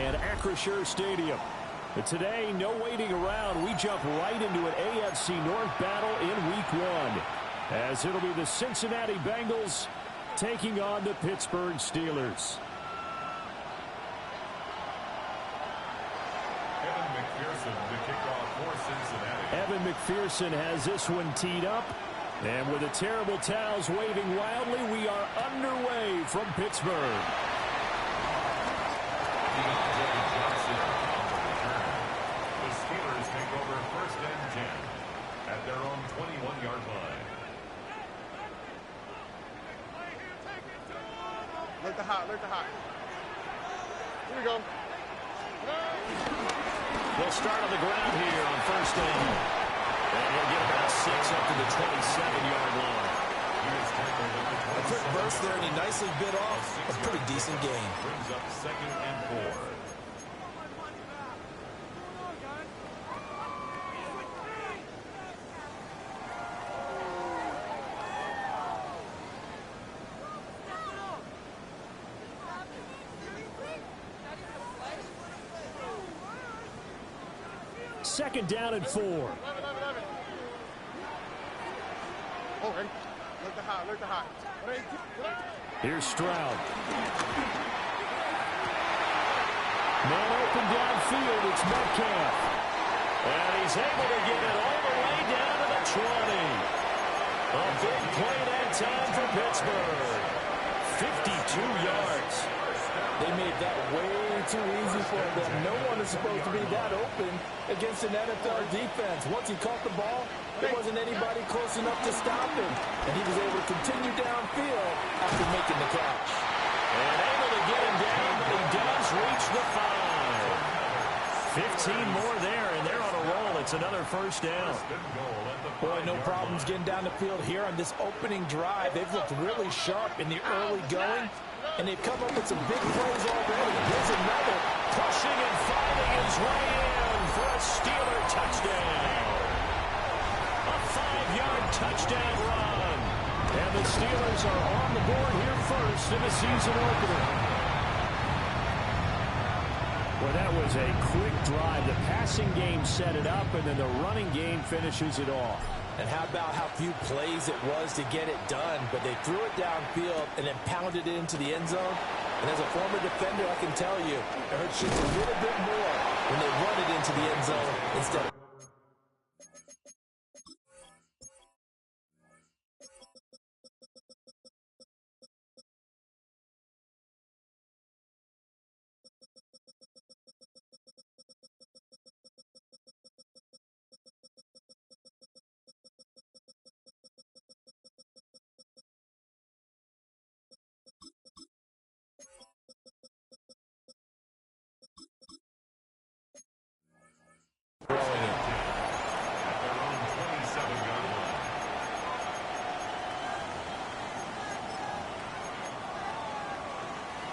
and Acrisure Stadium. But today, no waiting around. We jump right into an AFC North battle in Week 1, as it'll be the Cincinnati Bengals taking on the Pittsburgh Steelers. Evan McPherson has this one teed up. And with the terrible towels waving wildly, we are underway from Pittsburgh. The Steelers take over 1st and 10 at their own 21-yard line. Look the hot, look the hot. Here we go. They'll start on the ground here on 1st and. And he'll get about 6 up to the 27-yard line. A quick burst there, and he nicely bit off a pretty decent gain. Brings up 2nd and 4. Second down and 4. Oh, ready? Look the hot, look the hot. Here's Stroud. Man open downfield, it's Metcalf. And he's able to get it all the way down to the 20. A big play that time for Pittsburgh. 52 yards. They made that way too easy for them. No one is supposed to be that open against an NFL defense. Once he caught the ball, there wasn't anybody close enough to stop him. And he was able to continue downfield after making the catch. And able to get him down, but he does reach the 5. 15 more there, and they're on a roll. It's another 1st down. Boy, no problems getting down the field here on this opening drive. They've looked really sharp in the early going, and they've come up with some big plays already. Here's another. Pushing and finding his way in for a Steeler touchdown. A 5-yard touchdown run. And the Steelers are on the board here first in the season opener. Well, that was a quick drive. The passing game set it up, and then the running game finishes it off. And how about how few plays it was to get it done, but they threw it downfield and then pounded it into the end zone. And as a former defender, I can tell you, it hurts just a little bit more when they run it into the end zone instead of...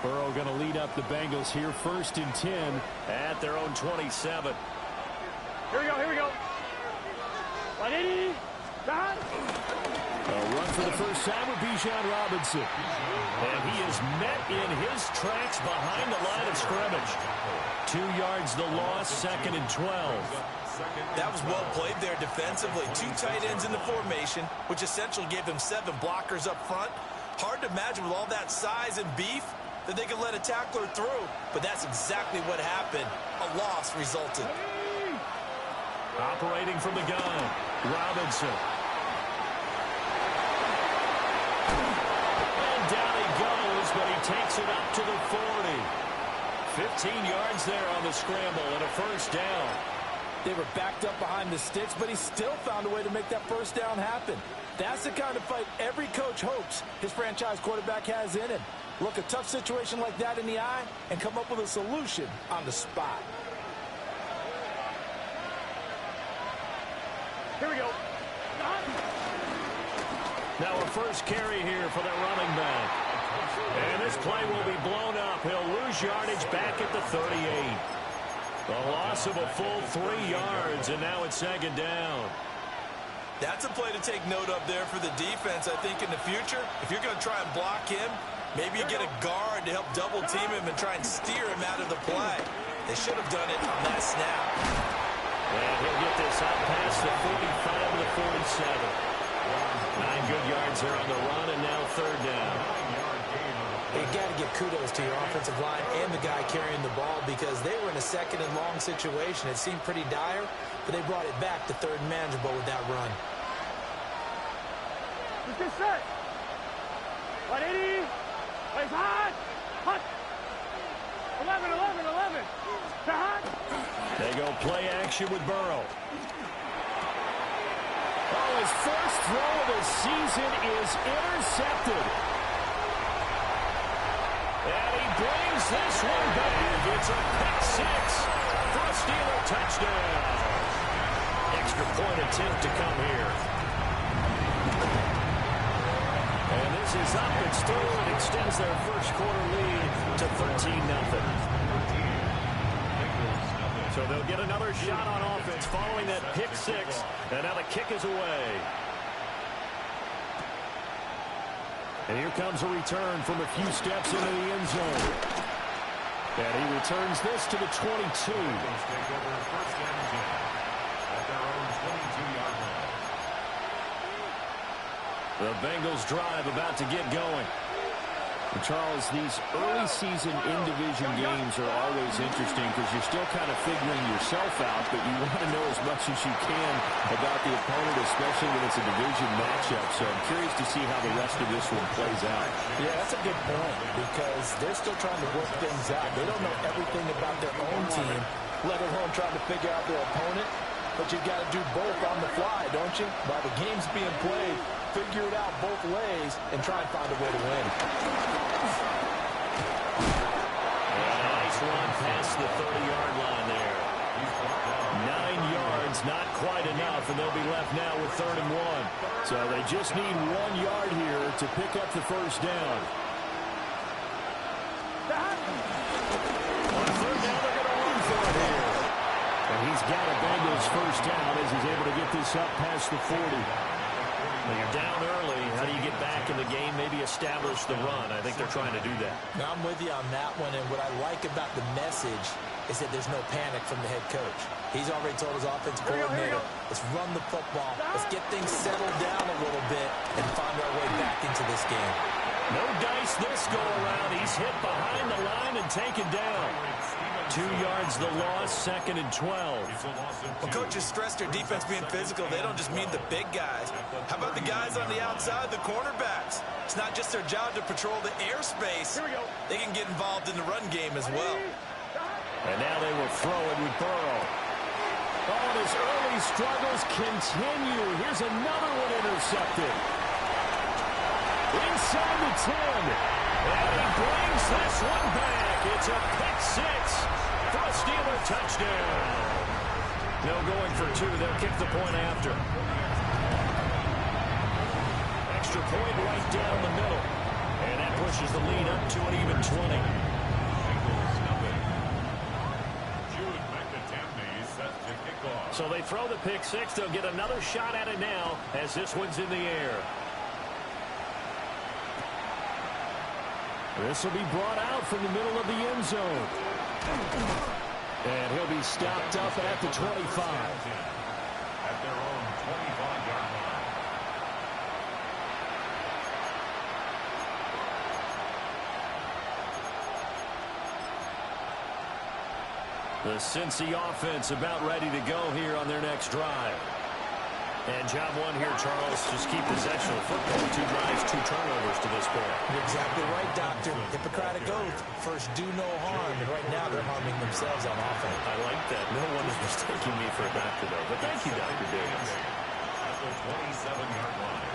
Burrow going to lead up the Bengals here 1st and 10 at their own 27. Here we go, here we go. A run for the first time with Bijan Robinson. And he is met in his tracks behind the line of scrimmage. 2 yards the loss, 2nd and 12. That was well played there defensively. 2 tight ends in the formation, which essentially gave them 7 blockers up front. Hard to imagine with all that size and beef that they could let a tackler through, but that's exactly what happened. A loss resulted. Operating from the gun, Robinson. And down he goes, but he takes it up to the 40. 15 yards there on the scramble and a 1st down. They were backed up behind the sticks, but he still found a way to make that 1st down happen. That's the kind of fight every coach hopes his franchise quarterback has in him. Look a tough situation like that in the eye and come up with a solution on the spot. Here we go. Now a first carry here for the running back. And this play will be blown up. He'll lose yardage back at the 38. The loss of a full 3 yards, and now it's 2nd down. That's a play to take note of there for the defense. I think in the future, if you're going to try and block him, maybe you get a guard to help double team him and try and steer him out of the play. They should have done it on that snap. And he'll get this out past the 45 to the 47. 9 good yards there on the run, and now third down. You got to give kudos to your offensive line and the guy carrying the ball because they were in a second and long situation. It seemed pretty dire, but they brought it back to third and manageable with that run. Let's get set. 180. Plays hot. Hot. 11. They're hot. They go play action with Burrow. Oh, his first throw of the season is intercepted. And he brings this one back. It's a pick six for a Steeler touchdown. Extra point attempt to come here. And this is up. It's through. It extends their first quarter lead to 13-0. So they'll get another shot on offense following that pick six. And now the kick is away. And here comes a return from a few steps into the end zone. And he returns this to the 22. The Bengals drive about to get going. And Charles, these early season in-division games are always interesting because you're still kind of figuring yourself out, but you want to know as much as you can about the opponent, especially when it's a division matchup. So I'm curious to see how the rest of this one plays out. Yeah, that's a good point because they're still trying to work things out. They don't know everything about their own team, let alone trying to figure out their opponent. But you've got to do both on the fly, don't you? While the game's being played, figure it out both ways and try and find a way to win. Nice run past the 30-yard line there. 9 yards, not quite enough, and they'll be left now with 3rd and 1. So they just need 1 yard here to pick up the first down. On 3rd down, they're going to run for it here. And he's got a Bengals first down as he's able to get this up past the 40. When you're down early, how do you get back in the game, maybe establish the run? I think they're trying to do that. Now, I'm with you on that one, and what I like about the message is that there's no panic from the head coach. He's already told his offensive coordinator, let's run the football, let's get things settled down a little bit and find our way back into this game. No dice this go around. He's hit behind the line and taken down. 2 yards the loss, 2nd and 12. Well, coaches stress their defense being physical. They don't just mean the big guys. How about the guys on the outside, the cornerbacks? It's not just their job to patrol the airspace. They can get involved in the run game as well. And now they will throw it with Burrow. Oh, and his early struggles continue. Here's another one intercepted. Inside the 10. And he brings this one back. It's a pick six for a Steeler touchdown. No going for 2. They'll kick the point after. Extra point right down the middle. And that pushes the lead up to an even 20. So they throw the pick six. They'll get another shot at it now as this one's in the air. This will be brought out from the middle of the end zone. And he'll be stopped up at the 25. At their own 25-yard line. The Cincy offense about ready to go here on their next drive. And job one here, Charles, just keep possession of football. 2 drives, 2 turnovers to this point. You're exactly right, Doctor. Hippocratic oath. First, do no harm. And right now, they're harming themselves on offense. I like that. No one is mistaking me for a doctor, though. But thank you, Dr. Davis. At the 27-yard line.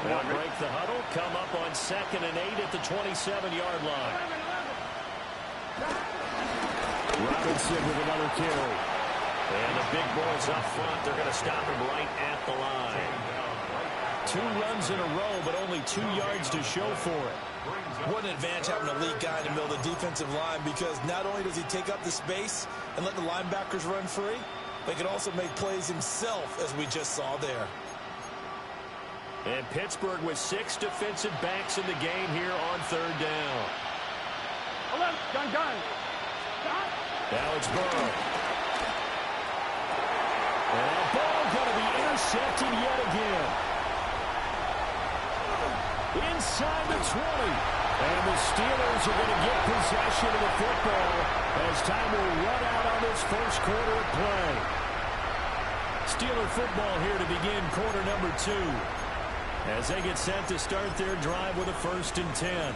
They'll break the huddle. Come up on 2nd and 8 at the 27-yard line. Robinson with another carry. And the big boys up front, they're going to stop him right at the line. 2 runs in a row, but only 2 yards to show for it. What an advantage having an elite guy in the middle of the defensive line because not only does he take up the space and let the linebackers run free, but he can also make plays himself, as we just saw there. And Pittsburgh with 6 defensive backs in the game here on 3rd down. Gun. Now it's Burrow. And that ball going to be intercepted yet again. Inside the 20. And the Steelers are going to get possession of the football as time will run out on this first quarter of play. Steeler football here to begin quarter number 2. As they get set to start their drive with a 1st and 10.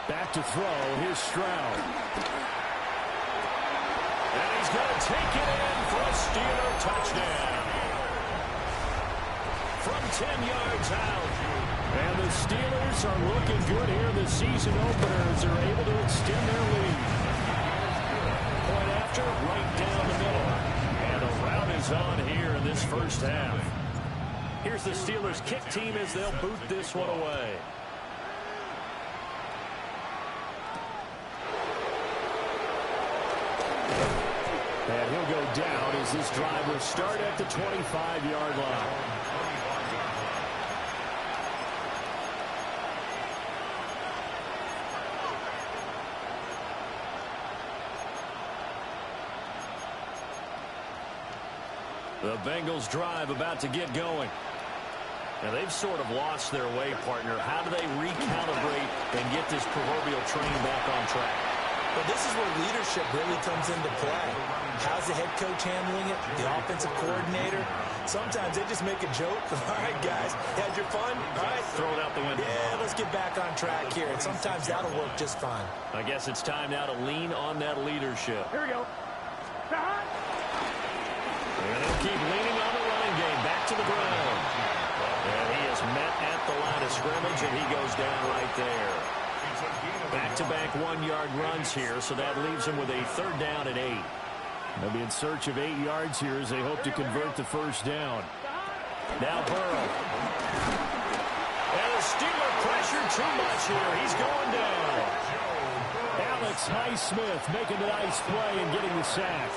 Back to throw, here's Stroud. And he's going to take it in for a Steeler touchdown. From 10 yards out. And the Steelers are looking good here. The season openers are able to extend their lead. Point after, right down the middle. And a rout is on here in this first half. Here's the Steelers kick team as they'll boot this one away. And he'll go down as this drive will start at the 25-yard line. The Bengals drive about to get going. Now they've sort of lost their way, partner. How do they recalibrate and get this proverbial train back on track? But this is where leadership really comes into play. How's the head coach handling it? The offensive coordinator? Sometimes they just make a joke. All right, guys, had your fun? All right. Throw it out the window. Yeah, let's get back on track here. And sometimes that'll work just fine. I guess it's time now to lean on that leadership. Here we go. And they'll keep leaning on the running game. Back to the ground. And he is met at the line of scrimmage, and he goes down right there. Back-to-back 1-yard runs here, so that leaves him with a 3rd down and 8. They'll be in search of 8 yards here as they hope to convert the first down. Now Burrow. And the Steeler pressure too much here. He's going down. Alex Highsmith making a nice play and getting the sack.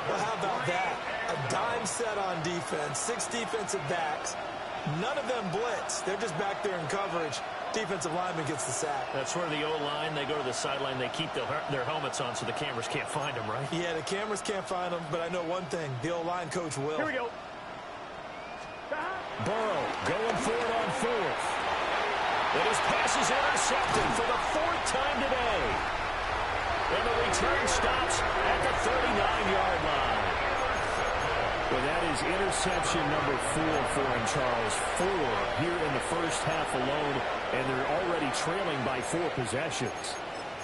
Well, how about that? A dime set on defense, 6 defensive backs. None of them blitz. They're just back there in coverage. Defensive lineman gets the sack. That's where the O-line, they go to the sideline, they keep their helmets on so the cameras can't find them, right? Yeah, the cameras can't find them, but I know one thing. The O-line coach will. Here we go. Burrow going for it on 4th. And his pass is intercepted for the 4th time today. And the return stops at the 39-yard line. Well, that is interception number 4 for him, Charles. 4 here in the first half alone, and they're already trailing by 4 possessions.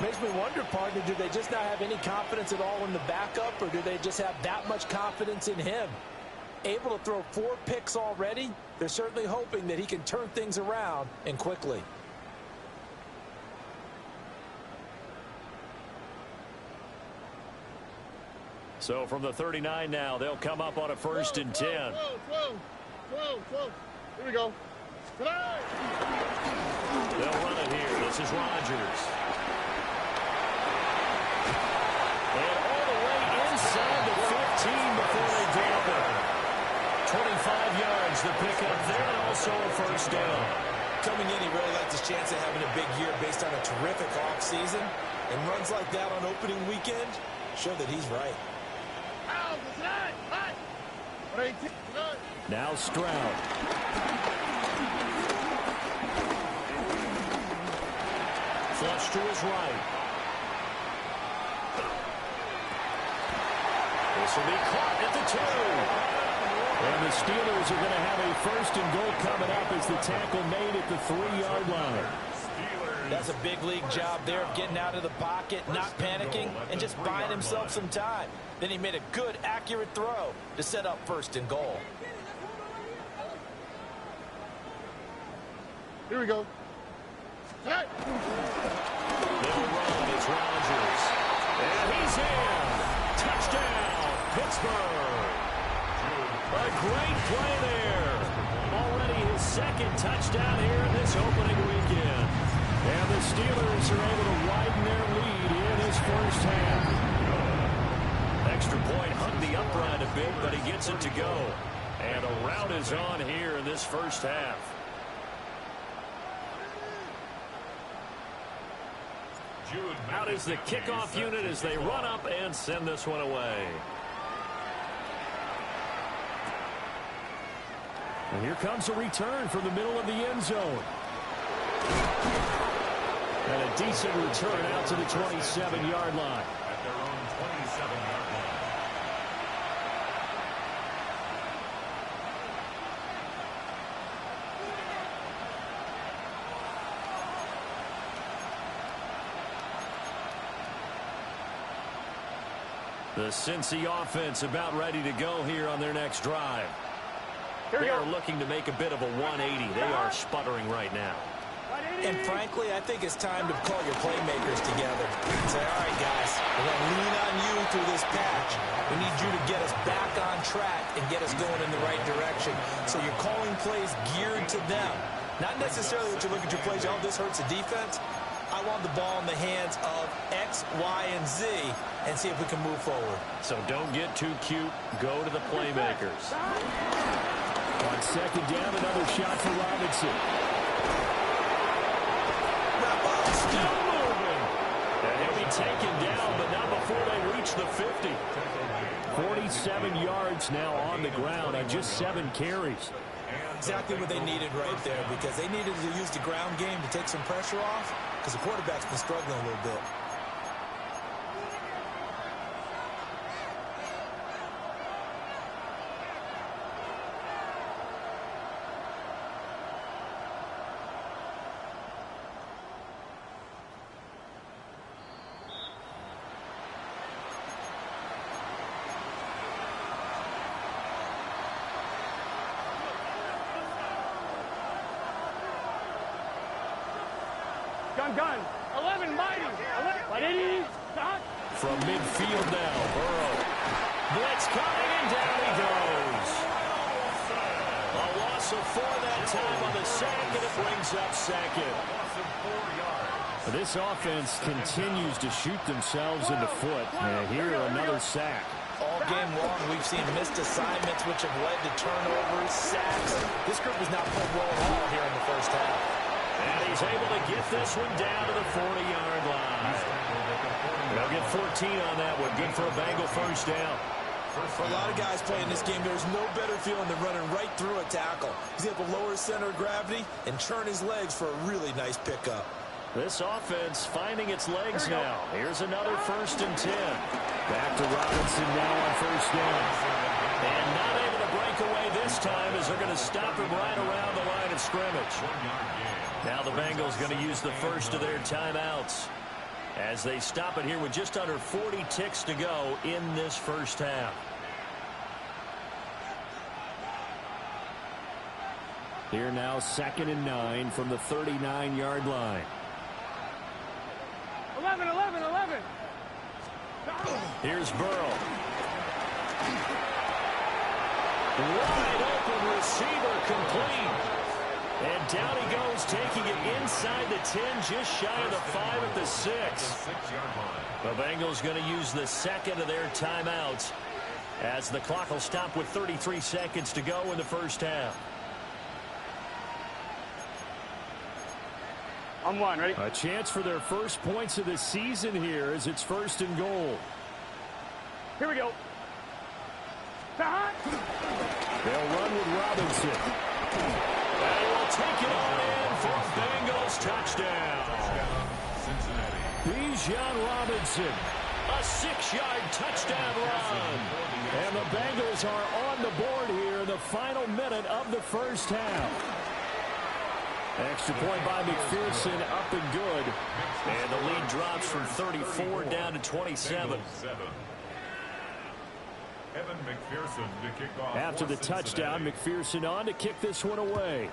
Makes me wonder, partner, do they just not have any confidence at all in the backup, or do they just have that much confidence in him? Able to throw 4 picks already, they're certainly hoping that he can turn things around and quickly. So from the 39 now, they'll come up on a 1st and 10. Whoa. Here we go. They'll run it here. This is Rodgers. And all the way inside the 15 before they drop it. 25 yards the pickup there, and also a 1st down. Coming in, he really liked his chance of having a big year based on a terrific offseason. And runs like that on opening weekend show that he's right. Now Stroud. Flush to his right. This will be caught at the 2. And the Steelers are going to have a 1st and goal coming up as the tackle made at the 3-yard line. That's a big league job there of getting out of the pocket, not panicking, and just buying himself some time. Then he made a good, accurate throw to set up 1st and goal. Here we go. They'll run. It's Rodgers. And he's in. Touchdown, Pittsburgh. a great play there. Already his second touchdown here in this opening weekend. And the Steelers are able to widen their lead in his first half. Extra point hung the upright a bit, but he gets it to go. And a rout is on here in this first half. Out is the kickoff unit as they run up and send this one away. And here comes a return from the middle of the end zone. And a decent return out to the 27-yard line. At their own 27-yard line. The Cincy offense about ready to go here on their next drive. They are looking to make a bit of a 180. They are sputtering right now. And frankly, I think it's time to call your playmakers together and say, all right, guys, we're going to lean on you through this patch. We need you to get us back on track and get us going in the right direction. So you're calling plays geared to them. Not necessarily that you look at your plays, oh, this hurts the defense. I want the ball in the hands of X, Y, and Z and see if we can move forward. So don't get too cute. Go to the playmakers. On second down, another shot for Robinson. Still moving. And he'll be taken down, but not before they reach the 50. 47 yards now on the ground on just 7 carries. Exactly what they needed right there, because they needed to use the ground game to take some pressure off, because the quarterback's been struggling a little bit. Gun. 11 mighty. 11. From midfield now, Burrow. Blitz coming, and down he goes. A loss of 4 that time on the sack, and it brings up second. This offense continues to shoot themselves in the foot. And here, another sack. All game long, we've seen missed assignments, which have led to turnovers, sacks. This group has not played well at all here in the first half. And he's able to get this one down to the 40-yard line. They'll get 14 on that one. Good for a Bengal first down. For a lot of guys playing this game, there's no better feeling than running right through a tackle. He's able to lower his center of gravity and turn his legs for a really nice pickup. This offense finding its legs now. Here's another 1st and 10. Back to Robinson now on first down. And not able to break away this time as they're going to stop him right around the line of scrimmage. Now the Bengals going to use the first of their timeouts as they stop it here with just under 40 ticks to go in this first half. Here now 2nd and 9 from the 39-yard line. 11. Here's Burrow. Wide open receiver, complete. And down he goes, taking it inside the 10, just shy of the 5 at the 6. The Bengals going to use the second of their timeouts as the clock will stop with 33 seconds to go in the first half. On one, ready? A chance for their first points of the season here as it's 1st and goal. Here we go. They'll run with Robinson. And he will take it on in for a Bengals touchdown. Bijan Robinson, a 6-yard touchdown run. And the Bengals are on the board here in the final minute of the first half. Extra point by McPherson, up and good. And the lead drops from 34 down to 27. Evan McPherson to kick off. After the touchdown, McPherson on to kick this one away.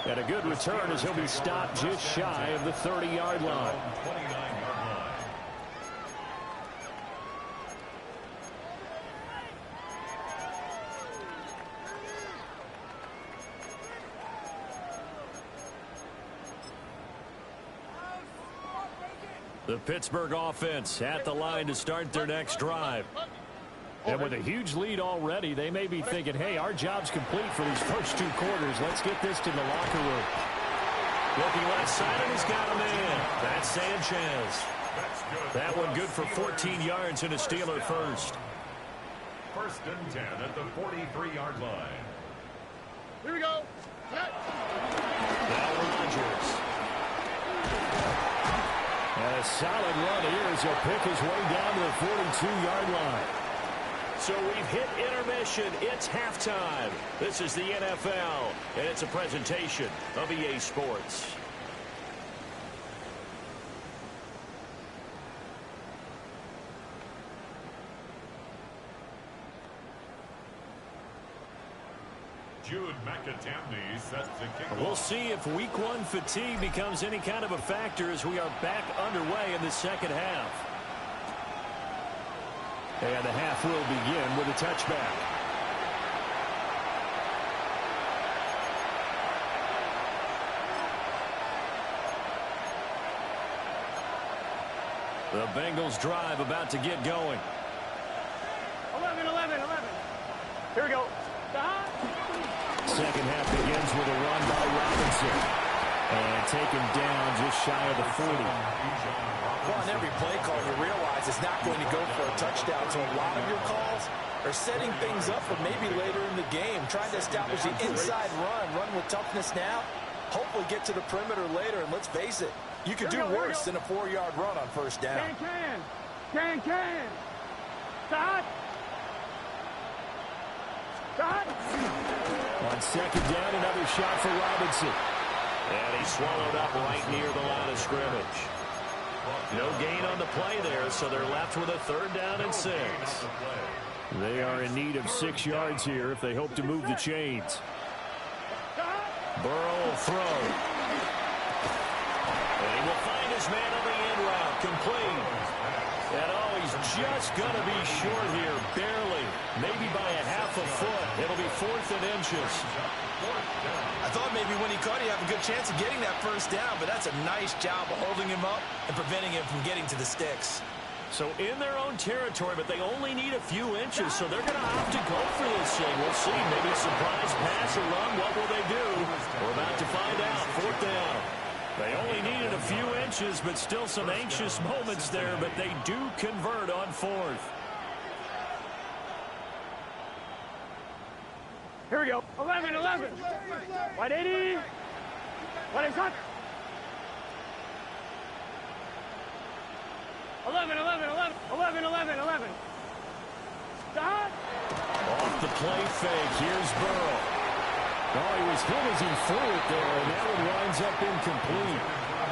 And a good return as he'll be stopped just shy of the 30-yard line. 29-yard line. The Pittsburgh offense at the line to start their next drive. And with a huge lead already, they may be thinking, hey, our job's complete for these first 2 quarters. Let's get this to the locker room. Looking left side, and he's got him in. That's Sanchez. That one good for 14 yards and a Steeler first. First and 10 at the 43-yard line. Here we go. Now Rodgers. And a solid run here as he'll pick his way down to the 42-yard line. So we've hit intermission. It's halftime. This is the NFL, and it's a presentation of EA Sports. Jude McAtamney set to kick We'll off. see if Week 1 fatigue becomes any kind of a factor as we are back underway in the second half. And the half will begin with a touchback. The Bengals drive about to get going. 11. Here we go. Second half begins with a run by Robinson. And taken down just shy of the 40. Well, on every play call, you realize it's not going to go for a touchdown. So a lot of your calls are setting things up for maybe later in the game, trying to establish the inside run with toughness now, hopefully get to the perimeter later. And let's face it, you could do worse than a 4-yard run on first down. Can. Stop. On second down, another shot for Robinson. And he swallowed up right near the line of scrimmage. No gain on the play there, so they're left with a 3rd down and 6. They are in need of 6 yards here if they hope to move the chains. Burrow will throw. And he will find his man on the end route, complete. And he's just going to be short here, barely, maybe by a half a foot. It'll be 4th and inches. I thought maybe when he caught it, he'd have a good chance of getting that first down, but that's a nice job of holding him up and preventing him from getting to the sticks. So in their own territory, but they only need a few inches, so they're going to have to go for this thing. We'll see. Maybe a surprise pass or run. What will they do? We're about to find out. 4th down. They only needed a few inches, but still some anxious moments there, but they do convert on 4th. Here we go. 11. Wide 80. Wide is hot. 11. Stop. Off the play fake. Here's Burrow. Oh, he was hit as he threw it there, and that one winds up incomplete.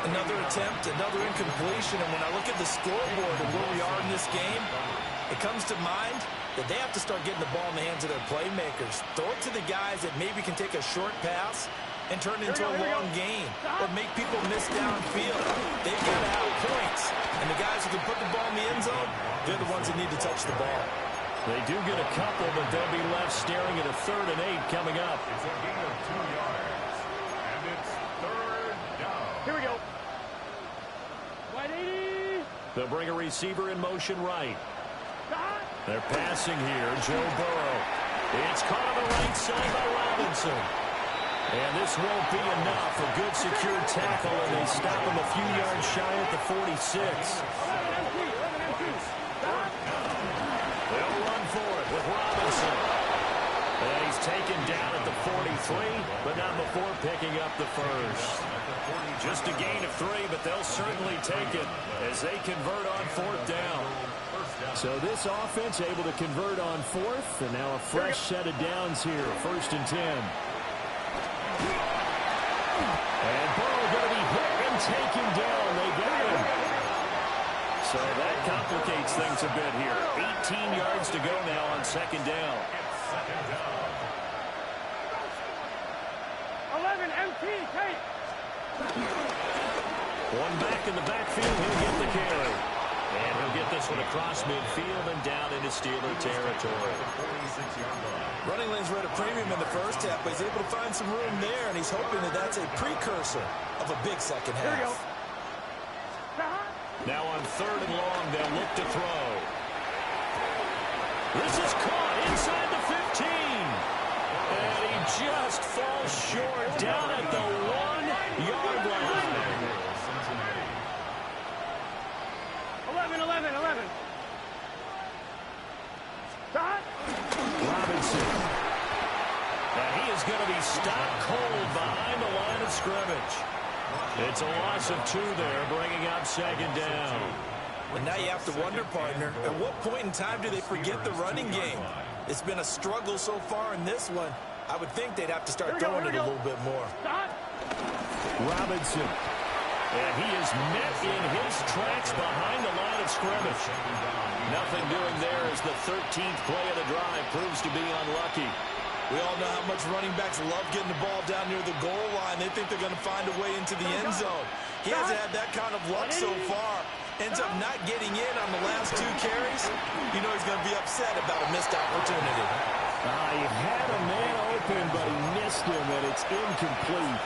Another attempt, another incompletion, and when I look at the scoreboard and where we are in this game, it comes to mind that they have to start getting the ball in the hands of their playmakers. Throw it to the guys that maybe can take a short pass and turn it into a long gain or make people miss downfield. They've got to have points, and the guys who can put the ball in the end zone, they're the ones that need to touch the ball. They do get a couple, but they'll be left staring at a 3rd and 8 coming up. It's a gain of 2 yards. And it's 3rd down. Here we go. Wide 80. They'll bring a receiver in motion right. Stop. They're passing here. Joe Burrow. It's caught on the right side by Robinson. And this won't be enough. A good secure tackle, and they stop him a few yards shy at the 46. 11 empty. Stop. They'll run for it with Robinson. And he's taken down at the 43, but not before picking up the first. Just a gain of 3, but they'll certainly take it as they convert on 4th down. So this offense able to convert on 4th, and now a fresh set of downs here, 1st and 10. And Burrow going to be hit and taken down. They got him. So that complicates things a bit here. 18 yards to go now on 2nd down. 11 empty. Take. One back in the backfield. He'll get the carry. And he'll get this one across midfield and down into Steeler territory. Running lanes were at a premium in the first half, but he's able to find some room there, and he's hoping that that's a precursor of a big second Here we go. half. Stop. Now on 3rd and long, they'll look to throw. This is caught inside the 15. And he just falls short down at the 1-yard line. 11. Stop. Robinson. And he is going to be stopped cold behind the line of scrimmage. It's a loss of 2 there, bringing up 2nd down. And now you have to wonder, partner, at what point in time do they forget the running game? It's been a struggle so far in this one. I would think they'd have to start throwing it a little bit more. Stop. Robinson. And he is met in his tracks behind the line of scrimmage. Nothing doing there as the 13th play of the drive proves to be unlucky. We all know how much running backs love getting the ball down near the goal line. They think they're going to find a way into the end zone. He hasn't had that kind of luck so far. Ends up not getting in on the last 2 carries. You know he's going to be upset about a missed opportunity. He had a man open, but he missed him, and it's incomplete.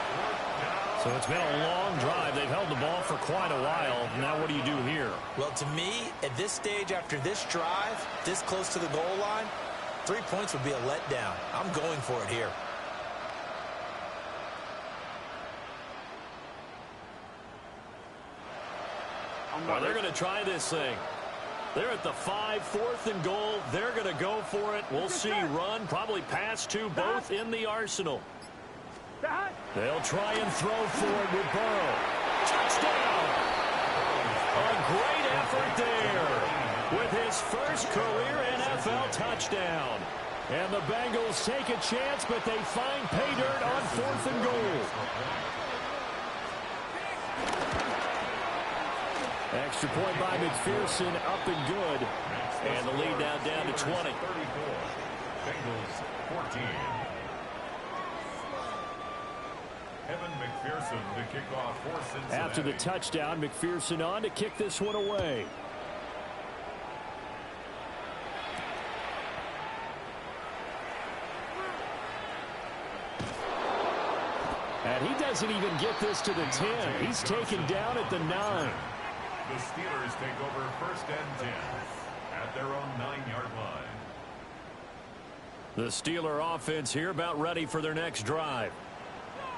So it's been a long drive. They've held the ball for quite a while. Now what do you do here? Well, to me, at this stage after this drive, this close to the goal line, 3 points would be a letdown. I'm going for it here. Well, they're going to try this thing. They're at the 5, 4th and goal. They're going to go for it. We'll see run, probably pass to both in the arsenal. They'll try and throw for it with Burrow. Touchdown! A great effort there with his first career NFL touchdown. And the Bengals take a chance, but they find pay dirt on 4th and goal. Extra point by McPherson, up and good. And the lead now down to 20. Bengals 14. Evan McPherson to kick off for Cincinnati. After the touchdown, McPherson on to kick this one away. And he doesn't even get this to the 10. He's taken down at the 9. The Steelers take over 1st and 10 at their own 9-yard line. The Steeler offense here about ready for their next drive.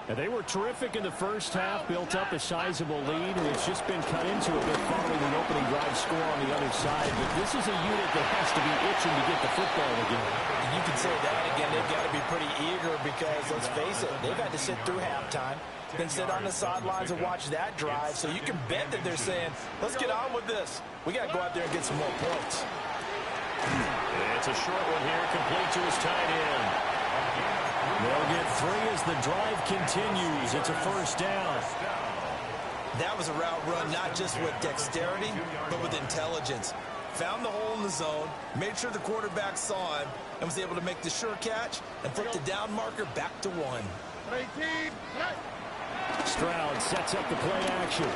And they were terrific in the first half, built up a sizable lead, and it's just been cut into a bit following the opening drive score on the other side. But this is a unit that has to be itching to get the football again. You can say that again. They've got to be pretty eager because, let's face it, they've had to sit through halftime, then sit on the sidelines and watch that drive. So you can bet that they're saying, let's get on with this. We got to go out there and get some more points. It's a short one here, complete to his tight end. They'll get 3 as the drive continues. It's a 1st down. That was a route run not just with dexterity, but with intelligence. Found the hole in the zone, made sure the quarterback saw him, and was able to make the sure catch and flip the down marker back to 1. Stroud sets up the play action.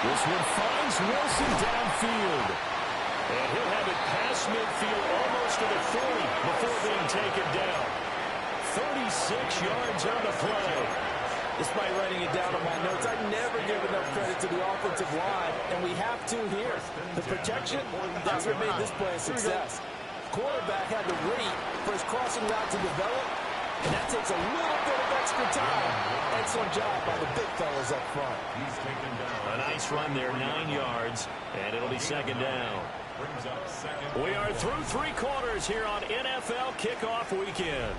This one finds Wilson downfield. And he'll have it past midfield almost to the 40 before being taken down. 36 yards on the play. Despite writing it down on my notes, I never give enough credit to the offensive line, and we have to here. The protection, that's what made this play a success. Quarterback had to wait for his crossing route to develop, and that takes a little bit of extra time. Excellent job by the big fellas up front. He's taken down. A nice run there, 9 yards, and it'll be 2nd down. Brings up 2nd. We are through 3 quarters here on NFL Kickoff Weekend.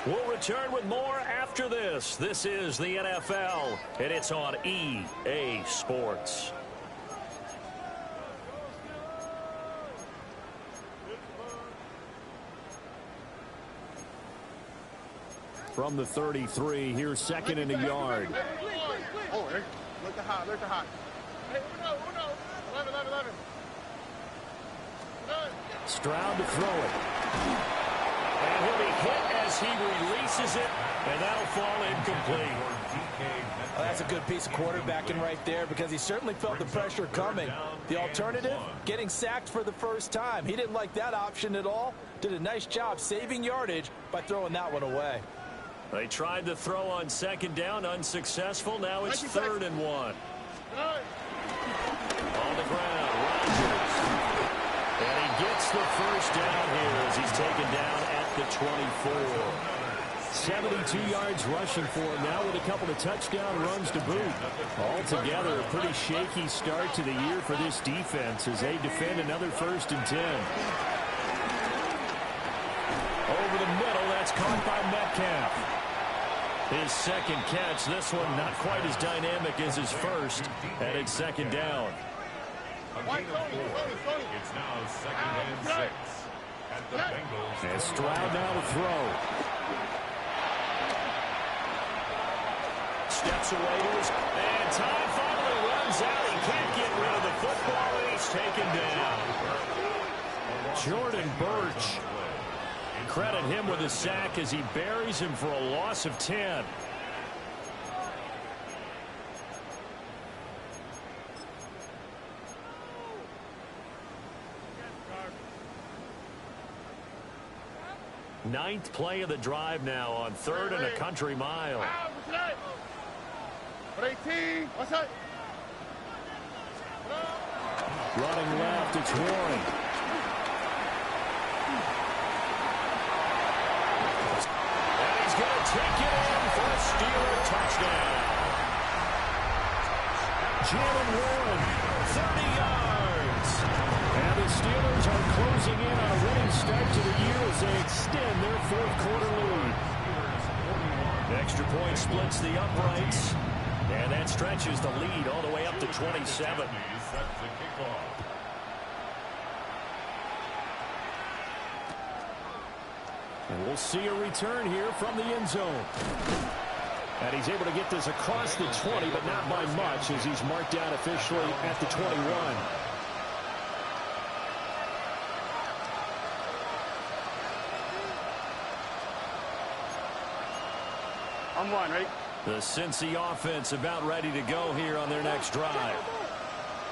We'll return with more after this. This is the NFL, and it's on EA Sports. From the 33, here's 2nd and a yard. Oh, look at hot, look at hot. Hey, Uno, 11. Stroud to throw it. And he'll be hit as he releases it, and that'll fall incomplete. Well, that's a good piece of quarterbacking right there because he certainly felt the pressure coming. The alternative, getting sacked for the first time. He didn't like that option at all. Did a nice job saving yardage by throwing that one away. They tried to throw on second down, unsuccessful. Now it's 3rd and 1. On the ground, Rodgers. And he gets the first down here as he's taken down at the 24. 72 yards rushing for him now with a couple of touchdown runs to boot. Altogether, a pretty shaky start to the year for this defense as they defend another 1st and 10. Over the middle, that's caught by Metcalf. His second catch, this one not quite as dynamic as his first, and it's 2nd down. It's now 2nd and 6 at the Bengals. And Stroud now to throw. Steps away to his, and time finally runs out. He can't get rid of the football, and he's taken down. Jordan Birch. Credit him with a sack as he buries him for a loss of 10. Ninth play of the drive now on 3rd and a country mile. Running left, it's Warren. Take it in for a Steeler touchdown. Jalen Warren, 30 yards. And the Steelers are closing in on a winning start to the year as they extend their 4th quarter lead. The extra point splits the uprights, and that stretches the lead all the way up to 27. And we'll see a return here from the end zone. And he's able to get this across the 20, but not by much as he's marked down officially at the 21. I'm one, right? The Cincy offense about ready to go here on their next drive.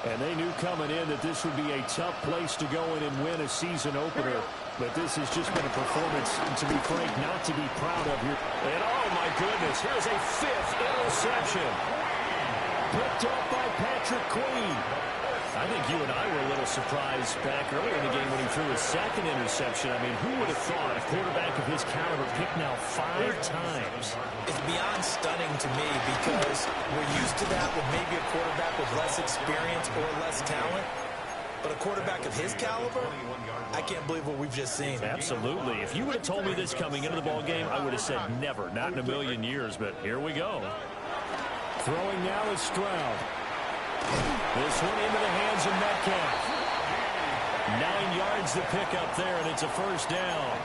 And they knew coming in that this would be a tough place to go in and win a season opener. But this has just been a performance, to be frank, not to be proud of here. And oh my goodness, here's a 5th interception. Picked up by Patrick Queen. I think you and I were a little surprised back earlier in the game when he threw his 2nd interception. I mean, who would have thought a quarterback of his caliber picked now 5 times? It's beyond stunning to me because we're used to that with maybe a quarterback with less experience or less talent. But a quarterback of his caliber, I can't believe what we've just seen. Absolutely. If you would have told me this coming into the ball game, I would have said never, not in a million years. But here we go. Throwing now is Stroud. This one into the hands of Metcalf. 9 yards to pick up there, and it's a 1st down.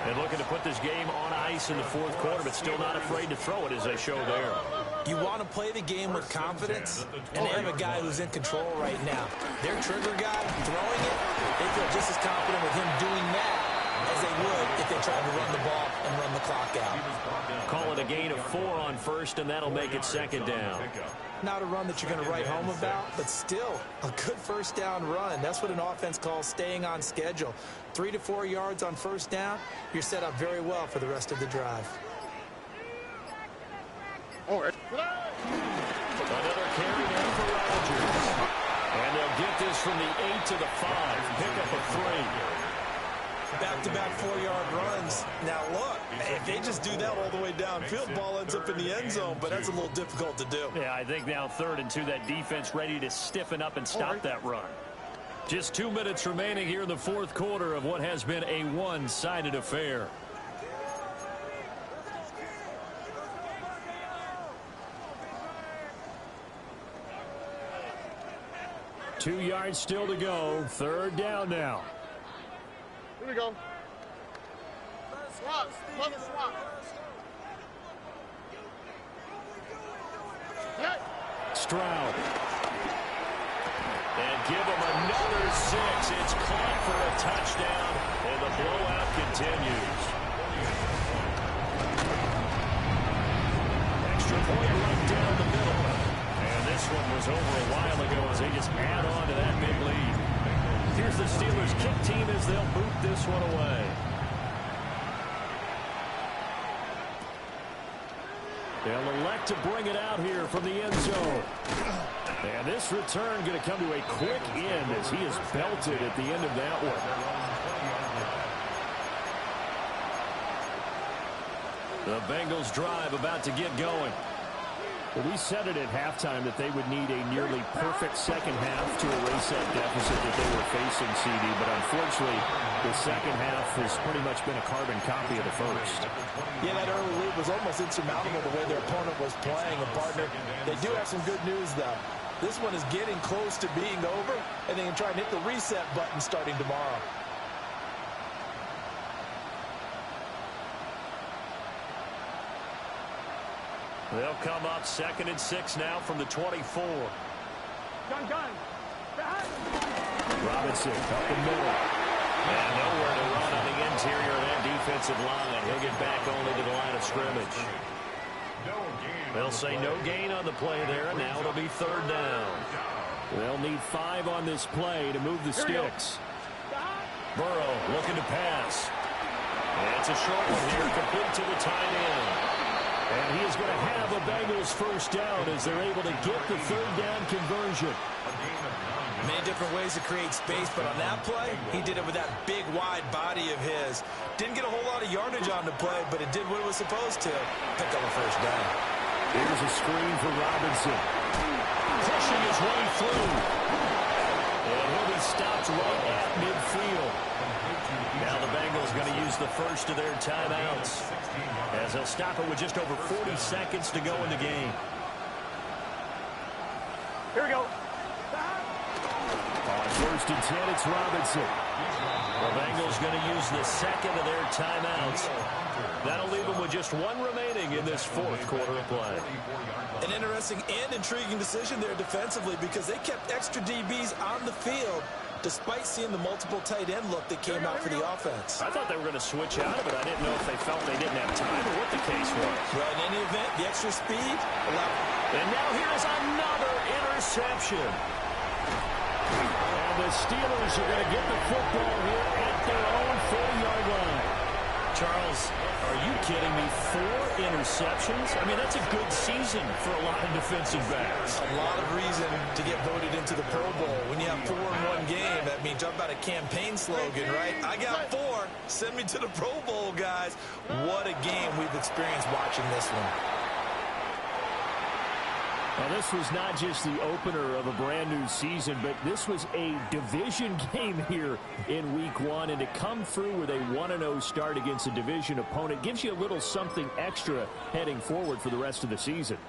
And looking to put this game on ice in the 4th quarter, but still not afraid to throw it as they show there. You want to play the game with confidence, and they have a guy who's in control right now. Their trigger guy throwing it, they feel just as confident with him doing that as they would if they tried to run the ball and run the clock out. Call it a gain of 4 on 1st, and that'll make it 2nd down. Not a run that you're going to write home about, but still a good 1st down run. That's what an offense calls staying on schedule. 3 to 4 yards on 1st down, you're set up very well for the rest of the drive. All right. Another carry now for Rodgers. And they'll get this from the 8 to the 5. Pick up a 3. Back-to-back 4-yard runs. Now, look, if they just do that all the way downfield, ball ends up in the end zone, but that's a little difficult to do. Yeah, I think now 3rd and 2, that defense ready to stiffen up and stop that run. Just 2 minutes remaining here in the 4th quarter of what has been a one-sided affair. Two yards still to go. 3rd down now. Here we go. Swap. Love it, swap. Yeah. Stroud. And give him another 6. It's caught for a touchdown, and the blowout continues. Extra point right down the middle. And this one was over a while ago as they just add on to that big lead. Here's the Steelers kick team as they'll boot this one away. They'll elect to bring it out here from the end zone. And this return going to come to a quick end as he is belted at the end of that one. The Bengals drive about to get going. Well, we said it at halftime that they would need a nearly perfect second half to erase that deficit that they were facing, CD. But unfortunately, the second half has pretty much been a carbon copy of the first. Yeah, that early lead was almost insurmountable the way their opponent was playing. And, partner, they do have some good news, though. This one is getting close to being over, and they can try and hit the reset button starting tomorrow. They'll come up 2nd and 6 now from the 24. Gun. Robinson up the middle. And nowhere to run on the interior of that defensive line. He'll get back only to the line of scrimmage. They'll say no gain on the play there, and now it'll be 3rd down. They'll need 5 on this play to move the sticks. Burrow looking to pass. And it's a short one here, complete to the tight end. And he is going to have a Bengals first down as they're able to get the 3rd down conversion. Many different ways to create space, but on that play, he did it with that big, wide body of his. Didn't get a whole lot of yardage on the play, but it did what it was supposed to. Pick up a first down. Here's a screen for Robinson. Pushing his way through. And he'll be stopped right at midfield. Now the Bengals going to use the first of their timeouts, as they'll stop it with just over 40 seconds to go in the game. Here we go. On 1st and 10, it's Robinson. The Bengals going to use the second of their timeouts. That'll leave them with just 1 remaining in this 4th quarter of play. An interesting and intriguing decision there defensively, because they kept extra DBs on the field despite seeing the multiple tight end look that came out for the offense. I thought they were going to switch out of it. I didn't know if they felt they didn't have time or what the case was. Well, in any event, the extra speed allowed. And now here's another interception. And the Steelers are going to get the football here at their own 40-yard line. Charles, are you kidding me? 4 interceptions? I mean, that's a good season for a lot of defensive backs. A lot of reason to get voted into the Pro Bowl. When you have 4 in one game, that means talk about a campaign slogan, right? I got 4. Send me to the Pro Bowl, guys. What a game we've experienced watching this one. Now, this was not just the opener of a brand-new season, but this was a division game here in Week 1. And to come through with a 1-0 start against a division opponent gives you a little something extra heading forward for the rest of the season.